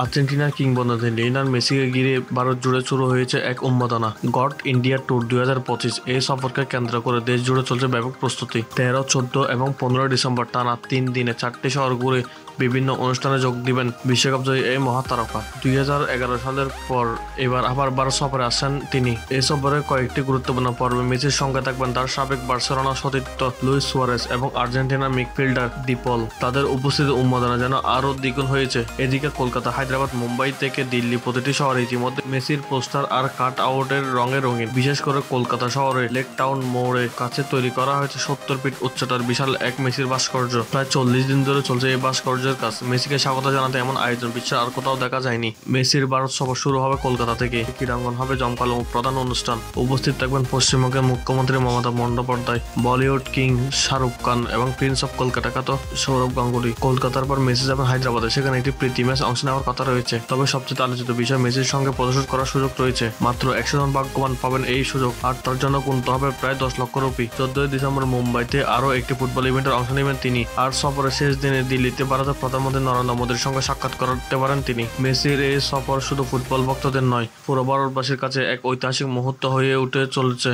আর্জেন্টিনার কিংবদন্তি লিওনেল মেসিকে ঘিরে ভারত জুড়ে শুরু হয়েছে এক উন্মাদনা। গড ইন্ডিয়া ট্যুর 2025 এই সফরকে কেন্দ্র করে দেশ জুড়ে চলছে ব্যাপক প্রস্তুতি। 13, 14 এবং 15 ডিসেম্বর টানা 3 দিনে 4টি শহর ঘুরে বিভিন্ন অনুষ্ঠানে যোগ দিবেন বিশ্বকাপ জয়ী এই মহাতারকা। 2011 সালের পর এবার আবার ভারত সফরে আসছেন তিনি। এই সফরে কয়েকটি গুরুত্বপূর্ণ পর্বে মেসির সঙ্গে থাকবেন তার সাবেক বার্সেলোনা সতীর্থ লুইস সুয়ারেজ এবং আর্জেন্টিনার মিডফিল্ডার ডি পল। তাদের উপস্থিতি উন্মাদনা যেন আরও দ্বিগুণ হয়েছে। এদিকে কলকাতা, হায়দ্রাবাদ, মুম্বাই থেকে দিল্লি প্রতিটি শহরে ইতিমধ্যে মেসির পোস্টার আর কাট আউটের রঙে রঙিন। বিশেষ করে কলকাতা শহরে লেক টাউন মোড়ের কাছে তৈরি করা হয়েছে 70 ফিট উচ্চতার বিশাল এক মেসির ভাস্কর্য। প্রায় 40 দিন ধরে চলছে এই ভাস্কর্যের কাজ। মেসিকে স্বাগত জানাতে এমন আয়োজন বিশ্বের আর কোথাও দেখা যায়নি। মেসির ভারত সফর শুরু হবে কলকাতা থেকে। ক্রীড়াঙ্গন হবে জমকালো প্রধান অনুষ্ঠান। উপস্থিত থাকবেন পশ্চিমবঙ্গের মুখ্যমন্ত্রী মমতা বন্দ্যোপাধ্যায়, বলিউড কিং শাহরুখ খান এবং প্রিন্স অফ কলকাতা খ্যাত সৌরভ গাঙ্গুলি। কলকাতার পর মেসি যাবেন হায়দ্রাবাদে, সেখানে একটি প্রীতি ম্যাচ অংশ নেওয়ার কথা রয়েছে। তবে সবচেয়ে আলোচিত বিষয়, মেসির সঙ্গে ফটোশুট করার সুযোগ রয়েছে। মাত্র 100 জন ভাগ্যবান পাবেন এই সুযোগ, আর তার জন্য গুনতে হবে প্রায় 10 লক্ষ রুপি। 14 ডিসেম্বর মুম্বাইতে আরও একটি ফুটবল ইভেন্টের অংশ নেবেন তিনি। আর সফরের শেষ দিনে দিল্লিতে ভারতের প্রধানমন্ত্রী নরেন্দ্র মোদীর সঙ্গে সাক্ষাৎ করতে পারেন তিনি। মেসির এই সফর শুধু ফুটবল ভক্তদের নয়, পুরো ভারতবাসীর কাছে এক ঐতিহাসিক মুহূর্ত হয়ে উঠে চলেছে।